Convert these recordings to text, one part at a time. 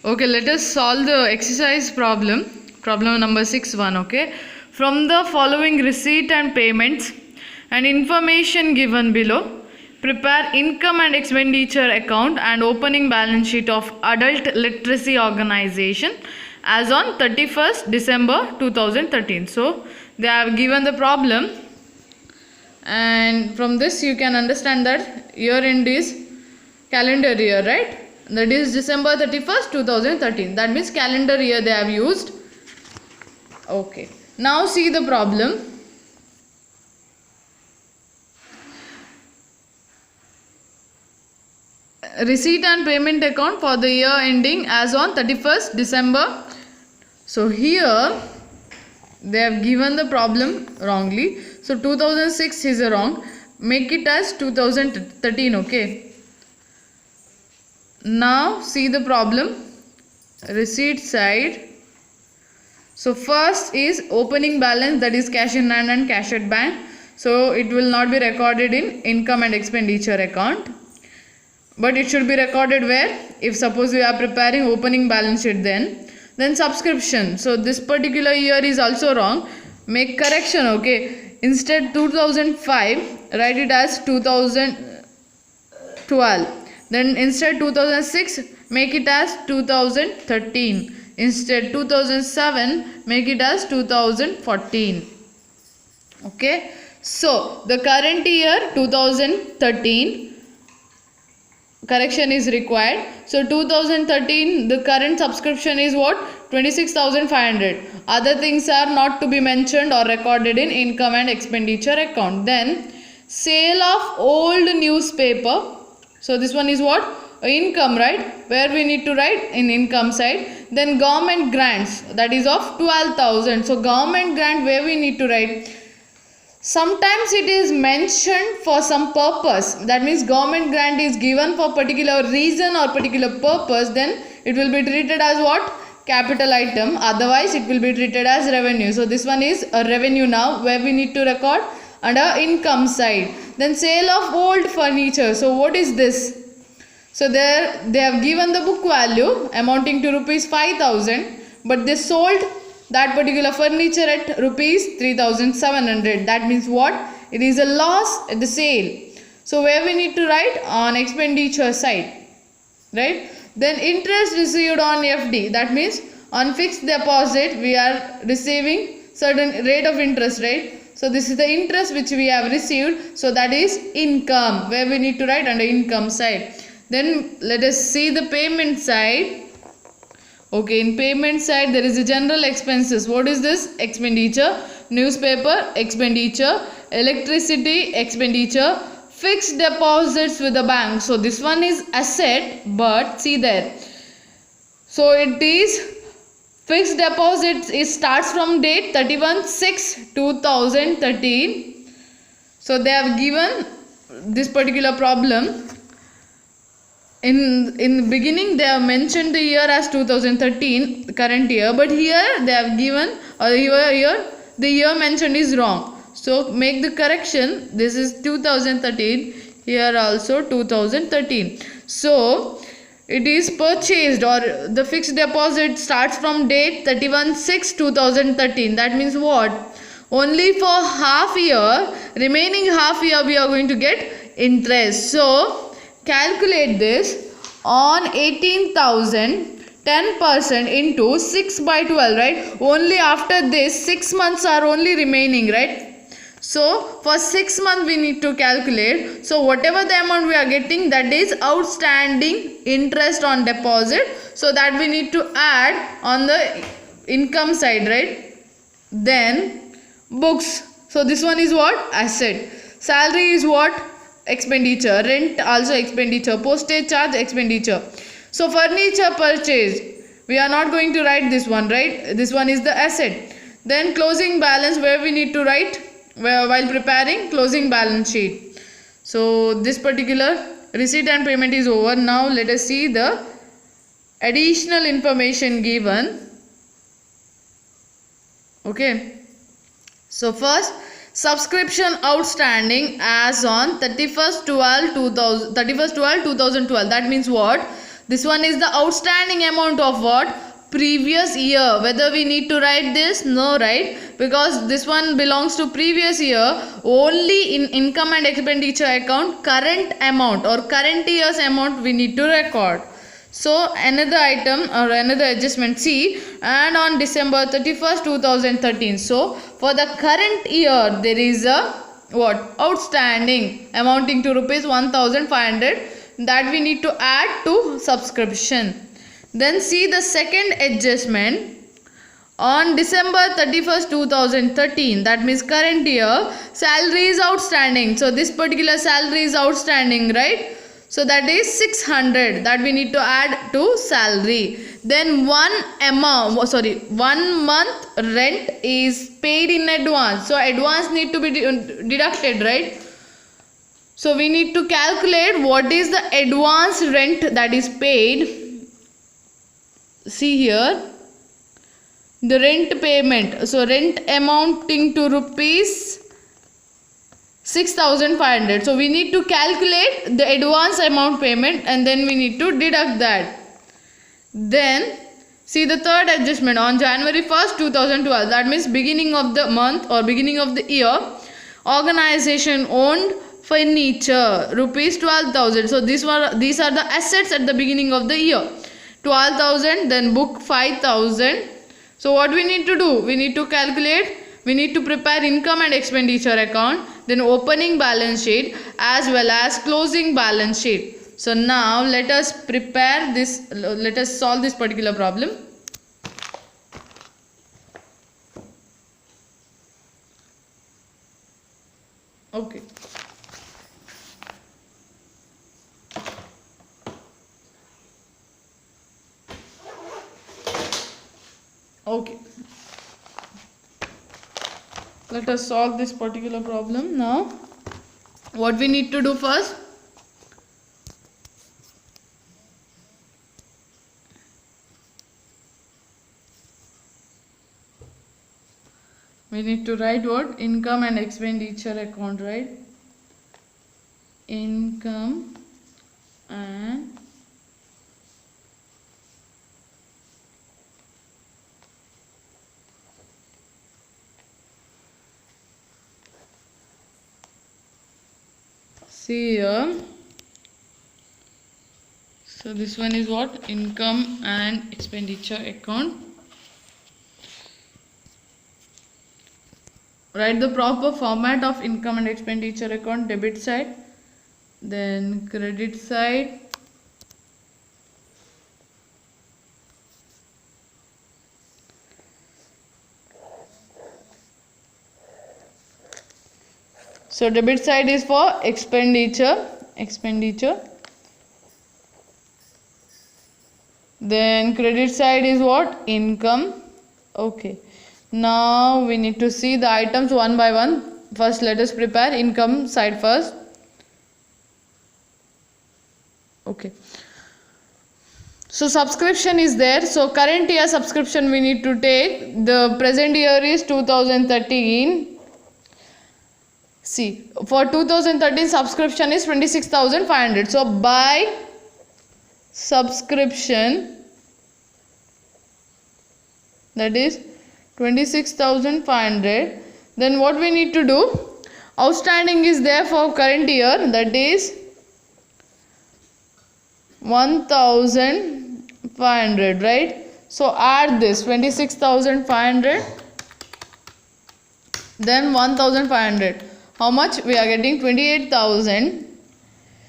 Okay, let us solve the exercise problem. Problem number 6.1. Okay. From the following receipt and payments and information given below, prepare income and expenditure account and opening balance sheet of Adult Literacy Organization as on 31st December 2013. So, they have given the problem, and from this you can understand that year end is calendar year, right? That is December 31st 2013. That means calendar year they have used. Okay, now see the problem. Receipt and payment account for the year ending as on 31st December. So here they have given the problem wrongly. So 2006 is wrong. Make it as 2013. Okay. Now see the problem. Receipt side. So first is opening balance, that is cash in hand and cash at bank. So it will not be recorded in income and expenditure account, but it should be recorded where? If suppose we are preparing opening balance sheet, then subscription. So this particular year is also wrong. Make correction. Okay, instead 2005 write it as 2012. Then instead 2006 make it as 2013. Instead 2007 make it as 2014. Okay. So the current year 2013 correction is required. So 2013 the current subscription is what? 26,500. Other things are not to be mentioned or recorded in income and expenditure account. Then sale of old newspaper. So this one is what? Income, right? Where we need to write in income side. Then government grants, that is of 12,000. So government grant, where we need to write? Sometimes it is mentioned for some purpose. That means government grant is given for particular reason or particular purpose. Then it will be treated as what? Capital item. Otherwise it will be treated as revenue. So this one is a revenue now, where we need to record under income side. Then sale of old furniture. So what is this? So there they have given the book value amounting to rupees 5,000, but they sold that particular furniture at rupees 3,700. That means what? It is a loss at the sale. So where we need to write? On expenditure side, right? Then interest received on FD. That means on fixed deposit we are receiving certain rate of interest, right? So this is the interest which we have received. So that is income, where we need to write under income side. Then let us see the payment side. Okay, in payment side there is a general expenses. What is this? Expenditure. Newspaper expenditure. Electricity expenditure. Fixed deposits with the bank. So this one is asset, but see there. So it is fixed deposit. It starts from date 31/6/2013. So they have given this particular problem. In the beginning they have mentioned the year as 2013, current year, but here they have given, or here the year mentioned is wrong. So make the correction. This is 2013, here also 2013. So it is purchased, or the fixed deposit starts from date 31/6/2013. That means what? Only for half year, remaining half year we are going to get interest. So calculate this on 18,000, 10% into 6/12, right? Only after this 6 months are only remaining, right? So for 6 months we need to calculate. So whatever the amount we are getting, that is outstanding interest on deposit. So that we need to add on the income side, right? Then books. So this one is what? Asset. Salary is what? Expenditure. Rent also expenditure. Postage charge expenditure. So furniture purchase, we are not going to write this one, right? This one is the asset. Then closing balance, where we need to write while preparing closing balance sheet. So this particular receipt and payment is over. Now let us see the additional information given. Okay. So first, subscription outstanding as on 31st 12 2012. That means what? This one is the outstanding amount of what? Previous year. Whether we need to write this? No, right? Because this one belongs to previous year. Only in income and expenditure account, current amount or current year's amount we need to record. So another item or another adjustment C, and on December 31st 2013. So for the current year there is a what? Outstanding amounting to rupees 1500 that we need to add to subscription. Then see the second adjustment. On December 31st 2013, that means current year, salary is outstanding. So this particular salary is outstanding, right? So that is 600 that we need to add to salary. Then one month rent is paid in advance. So advance need to be deducted, right? So we need to calculate what is the advance rent that is paid. See here, the rent payment. So rent amounting to rupees 6,500. So we need to calculate the advance amount payment and then we need to deduct that. Then see the third adjustment. On January 1st 2012, that means beginning of the month or beginning of the year, organization owned furniture rupees 12,000. So these are the assets at the beginning of the year. 12,000, then book 5,000. So what we need to do? We need to calculate, we need to prepare income and expenditure account, then opening balance sheet as well as closing balance sheet. So now let us prepare this, let us solve this particular problem. Okay. Okay, let us solve this particular problem now. What we need to do first? We need to write what? Income and expenditure account, right? Income and see here. So this one is what? Income and expenditure account. Write the proper format of income and expenditure account. Debit side, then credit side, so debit side is for expenditure, then credit side is what? Income. Okay, now we need to see the items one by one. First let us prepare income side first. Okay, so subscription is there. So current year subscription we need to take. The present year is 2013. See, for 2013 subscription is 26,500. So by subscription, that is 26,500. Then what we need to do? Outstanding is there for current year, that is 1,500, right? So add this 26,500, then 1,500. How much? We are getting 28,000.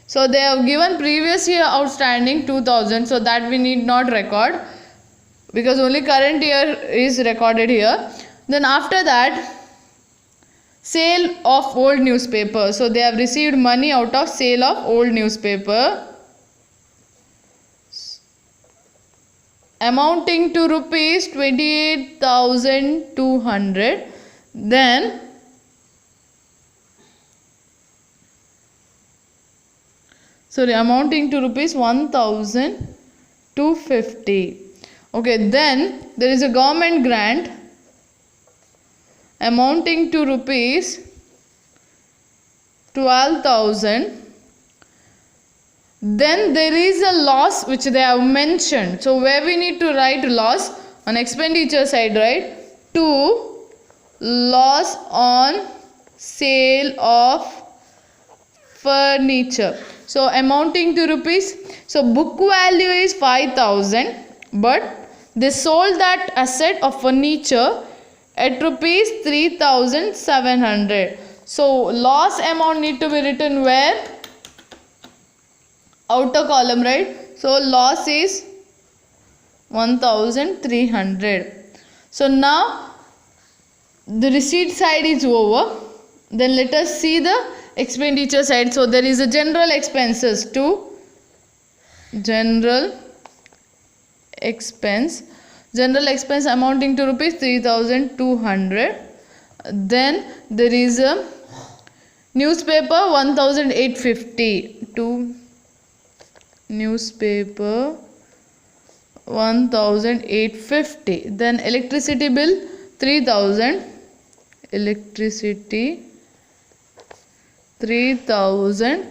So they have given previous year outstanding 2,000. So that we need not record because only current year is recorded here. Then after that, sale of old newspaper. So they have received money out of sale of old newspaper, amounting to rupees 28,200. Then amounting to rupees 1,250. Okay, then there is a government grant amounting to rupees 12,000 Then there is a loss which they have mentioned. So where we need to write loss on expenditure side, right? To loss on sale of furniture. So amounting to rupees. So book value is 5,000, but they sold that asset of furniture at rupees 3,700. So loss amount need to be written where? Outer column, right? So loss is 1,300. So now the receipt side is over. Then let us see the expenditure side. So there is a general expenses to general expense amounting to rupees 3,200. Then there is a newspaper 1,850 to newspaper 1,850. Then electricity bill 3,000, electricity 3,000.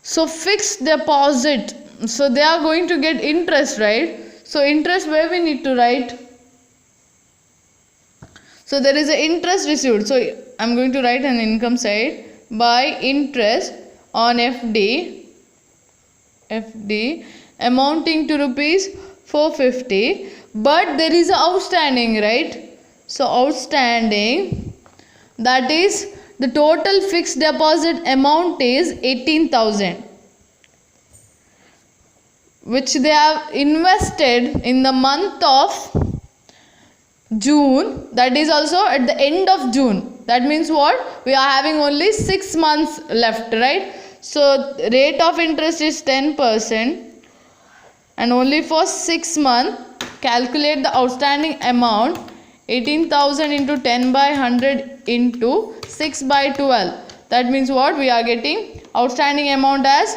So fixed deposit, so they are going to get interest, right? So interest, where we need to write? So there is an interest received, so I am going to write an income side by interest on FD amounting to rupees 450, but there is a outstanding, right? So outstanding, that is the total fixed deposit amount is 18,000, which they have invested in the month of June, that is also at the end of June. That means what? We are having only 6 months left, right? So rate of interest is 10% and only for 6 months. Calculate the outstanding amount, 18,000 into 10 by 100 into 6 by 12. That means what? We are getting outstanding amount as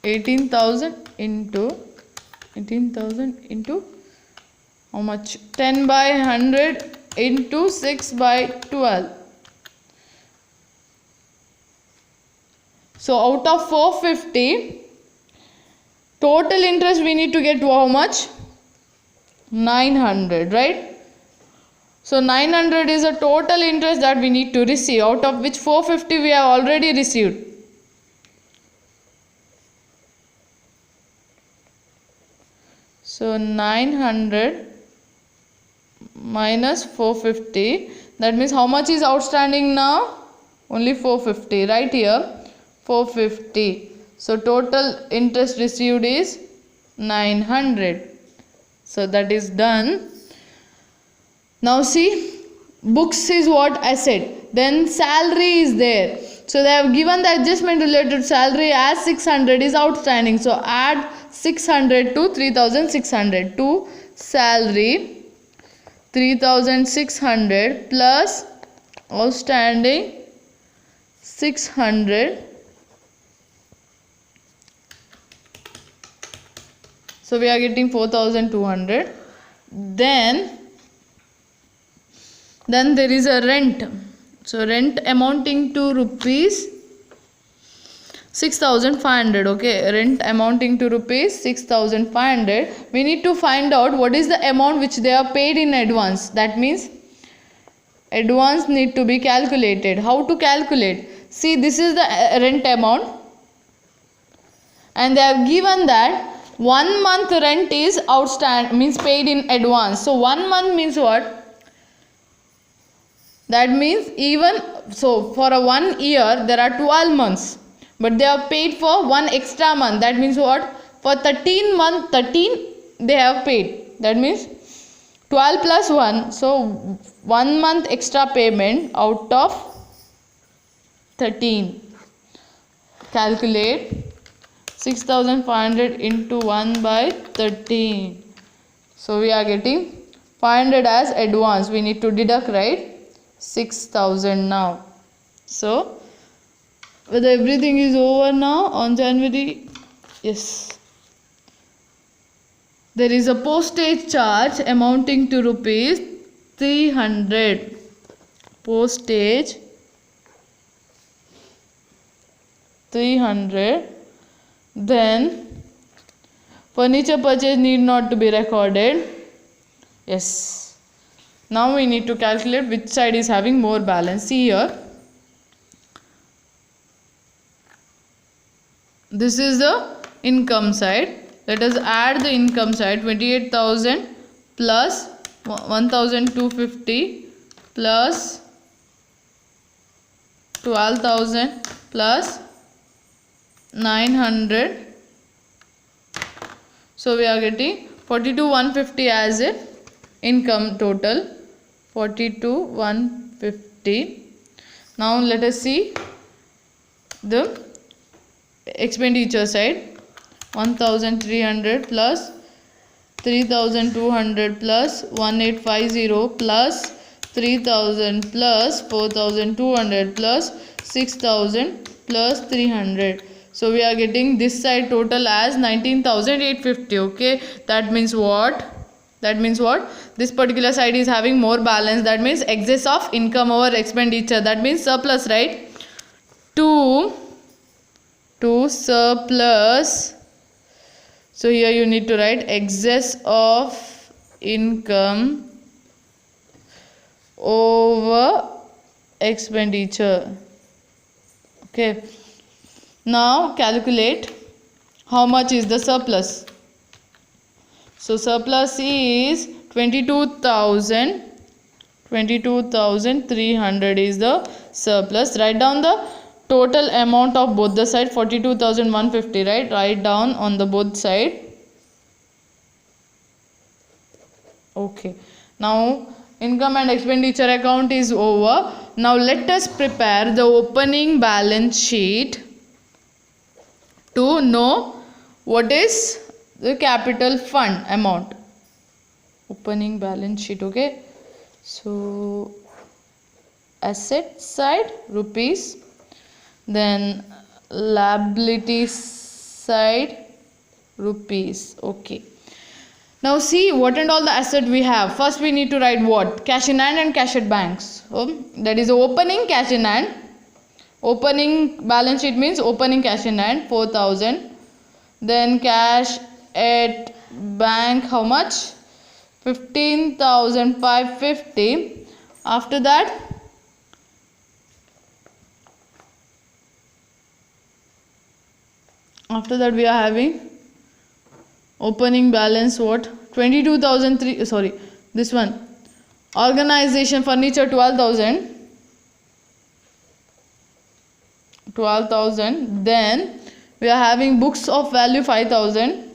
18,000 into how much? 10 by 100 into 6 by 12. So out of 450, total interest we need to get to how much? 900, right? So 900 is a total interest that we need to receive, out of which 450 we have already received. So 900 minus 450, that means how much is outstanding now? Only 450, right here 450. So total interest received is 900. So that is done. Now see, books is what? Asset. Then salary is there. So they have given the adjustment related salary as 600 is outstanding. So add 600 to 3,600 to salary 3,600 plus outstanding 600. So we are getting 4,200. Then there is a rent. So rent amounting to rupees 6,500. Okay, rent amounting to rupees 6,500. We need to find out what is the amount which they are paid in advance. That means advance need to be calculated. How to calculate? See, this is the rent amount, and they have given that 1 month rent is outstanding, means paid in advance. So 1 month means what? That means even so for a 1 year there are 12 months, but they are paid for 1 extra month. That means what? For 13 month, 13 they have paid. That means 12 plus 1. So 1 month extra payment out of 13. Calculate 6,500 into 1 by 13. So we are getting 500 as advance. We need to deduct, right? 6,000 now. So whether everything is over now on January? Yes. There is a postage charge amounting to rupees 300. Postage 300. Then furniture purchase need not to be recorded. Yes. Now we need to calculate which side is having more balance. See here. This is the income side. Let us add the income side. 28,000 plus 1,250 plus 12,000 plus 900. So we are getting 42,150 as a income total. 42,150. Now let us see the expenditure side. 1,300 plus 3,200 plus 1,850 plus 3,000 plus 4,200 plus 6,000 plus 300. So we are getting this side total as 19,850. Okay, that means what? This particular side is having more balance. That means excess of income over expenditure. That means surplus, right? To surplus. So here you need to write excess of income over expenditure. Okay. Now calculate how much is the surplus. So surplus is 22,300 is the surplus. Write down the total amount of both the side. 42,150, right? Write down on the both side. Okay. Now income and expenditure account is over. Now let us prepare the opening balance sheet to know what is the capital fund amount. Opening balance sheet. Okay. So asset side rupees. Then liability side rupees. Okay. Now see what and all the asset we have. First we need to write what? Cash in hand and cash at banks. That is opening cash in hand. Opening balance sheet means opening cash in hand 4,000. Then cash at bank how much? 15,550. After that we are having opening balance what? 22,003. Sorry, this one. Organization furniture 12,000. Then we are having books of value 5,000.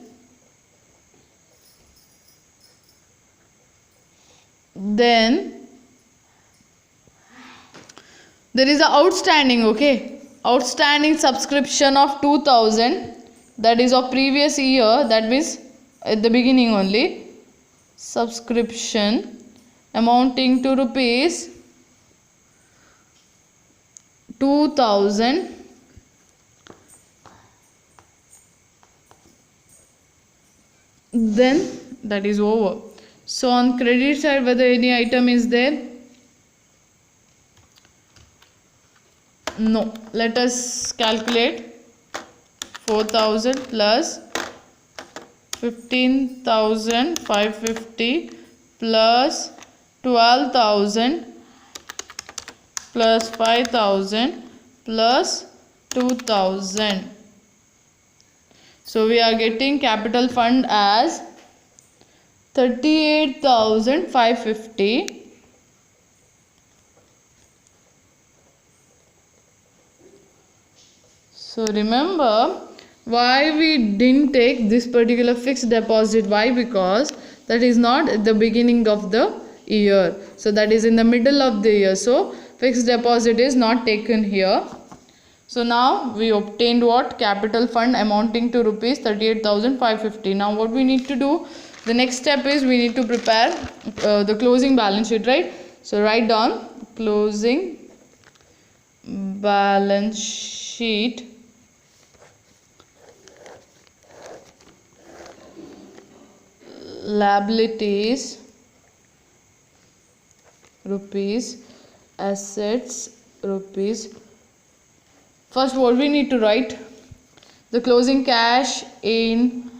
Then there is a outstanding. Okay, outstanding subscription of 2,000. That is of previous year. That means at the beginning only. Subscription amounting to rupees 2,000. Then that is over. So on credit side, whether any item is there? No. Let us calculate. 4,000 plus 15,550 plus 12,000 plus 5,000 plus 2,000. So we are getting capital fund as 38,550. So remember why we didn't take this particular fixed deposit. Why? Because that is not at the beginning of the year. So that is in the middle of the year. So fixed deposit is not taken here. So now we obtained what? Capital fund amounting to rupees 38,550. Now what we need to do? The next step is we need to prepare the closing balance sheet, right? So write down closing balance sheet. Liabilities rupees, assets rupees. first what we need to write, the closing cash in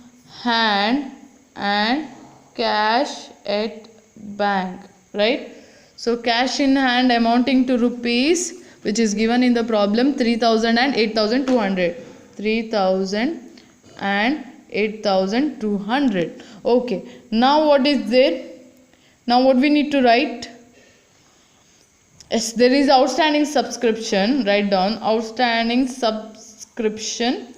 hand and cash at bank, right? So cash in hand amounting to rupees, which is given in the problem, 3000 and 8200. 3000 and 8200. Okay, now what is there? Now what we need to write? Yes, there is outstanding subscription. Write down outstanding subscription.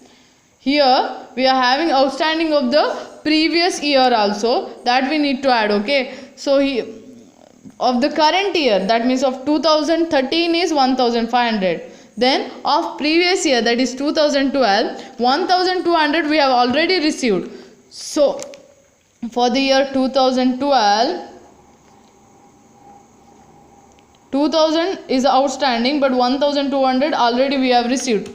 Here we are having outstanding of the previous year also, that we need to add. Okay, so of the current year, that means of 2013 is 1500. Then of previous year, that is 2012, 1200 we have already received. So for the year 2012, 2000 is outstanding, but 1200 already we have received.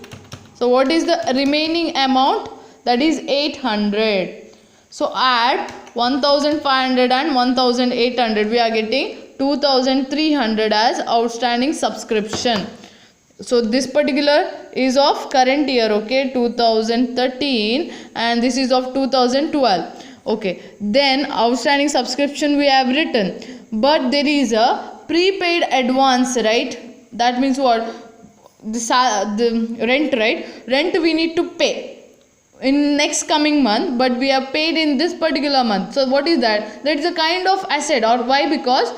So what is the remaining amount? That is 800. So add 1500 and 1800, we are getting 2300 as outstanding subscription. So this particular is of current year, okay, 2013, and this is of 2012. Okay, then outstanding subscription we have written, but there is a prepaid advance, right? That means what? The rent, right? Rent we need to pay in next coming month, but we have paid in this particular month. So what is that? That is a kind of asset. Or why? Because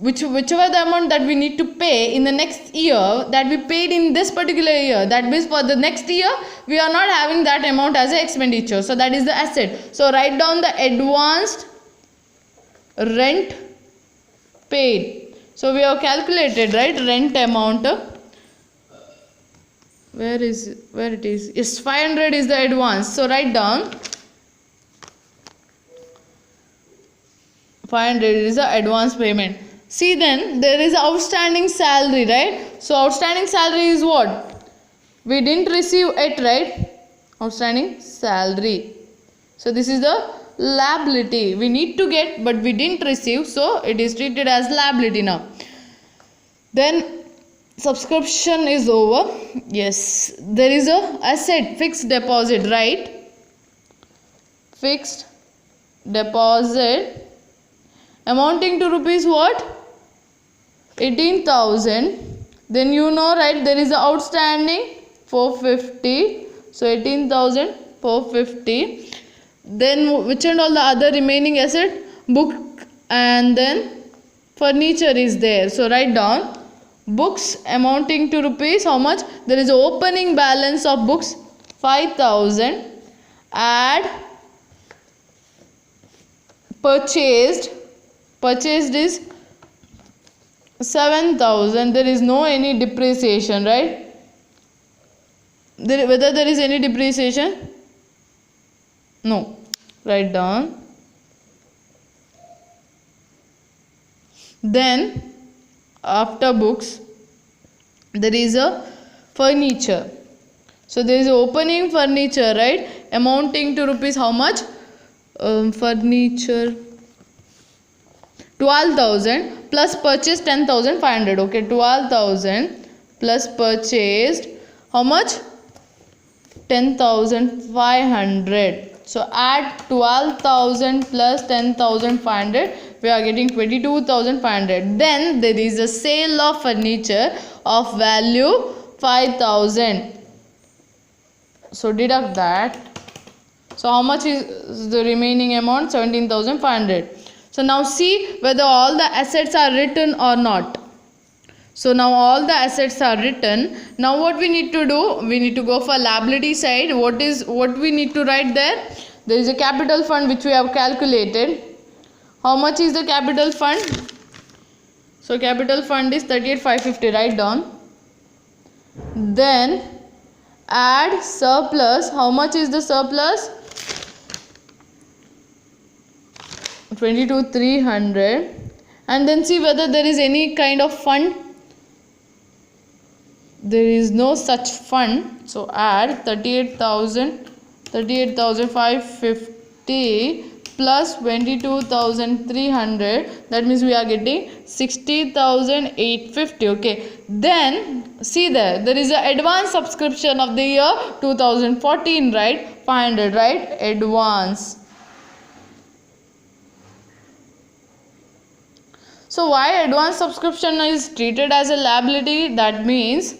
whichever the amount that we need to pay in the next year, that we paid in this particular year, that means for the next year we are not having that amount as an expenditure. So that is the asset. So write down the advanced rent paid. So we have calculated, right, rent amount. Where it is? Yes, 500 is the advance. So write down 500 is the advance payment. See, then there is outstanding salary, right? So outstanding salary is what? We didn't receive it, right? Outstanding salary. So this is the liability we need to get, but we didn't receive, so it is treated as liability now. Then subscription is over. Yes, there is a asset, fixed deposit, right? Fixed deposit amounting to rupees what? 18,000. Then you know, right, there is a outstanding 450. So 18,450. Then which and all the other remaining asset? Book and then furniture is there. So write down books amounting to rupees, how much? There is an opening balance of books 5,000. Add purchased is 7,000. There is no any depreciation, right? Whether there is any depreciation? No. Write down. Then after books there is a furniture. So there is opening furniture, right, amounting to rupees how much? Furniture 12,000 plus purchase 10,500. Okay, 12,000 plus purchased how much? 10,500. So add 12,000 plus 10,500, we are getting 22,500. Then there is a sale of furniture of value 5,000. So deduct that. So how much is the remaining amount? 17,500. So now see whether all the assets are written or not. So now all the assets are written. Now what we need to do? We need to go for liability side. What we need to write there? There is a capital fund which we have calculated. How much is the capital fund? So capital fund is 38,550. Write down. Then add surplus. How much is the surplus? 22,300. And then see whether there is any kind of fund. There is no such fund. So add 38,550 plus 22,300, that means we are getting 60,850. Okay, then see there is an advance subscription of the year 2014, right? 500, right? Advance. So why advance subscription is treated as a liability? That means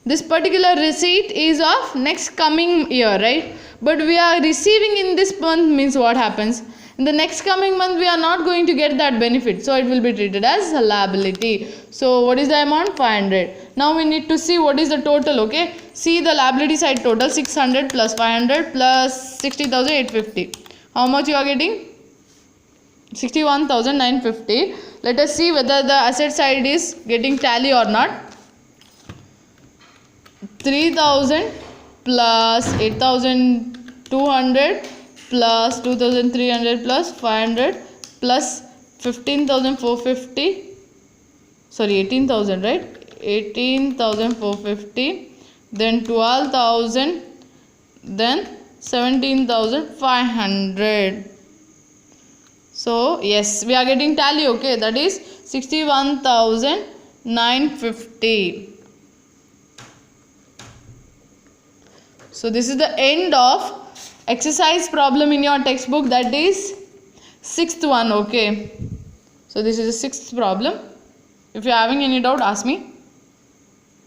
this particular receipt is of next coming year, right? But we are receiving in this month, means what happens? In the next coming month we are not going to get that benefit, so it will be treated as a liability. So what is the amount? 500. Now we need to see what is the total. Okay, see the liability side total, 600 plus 500 plus 60,850. How much you are getting? 61,950. Let us see whether the asset side is getting tally or not. 3,000 plus 8,200 plus 2,300 plus 500 plus 15,450. Sorry, 18,000, right? 18,450. Then 12,000. Then 17,500. So yes, we are getting tally. Okay, that is 61,950. So this is the end of exercise problem in your textbook, that is 6th one. Okay, so this is the 6th problem. If you are having any doubt, ask me.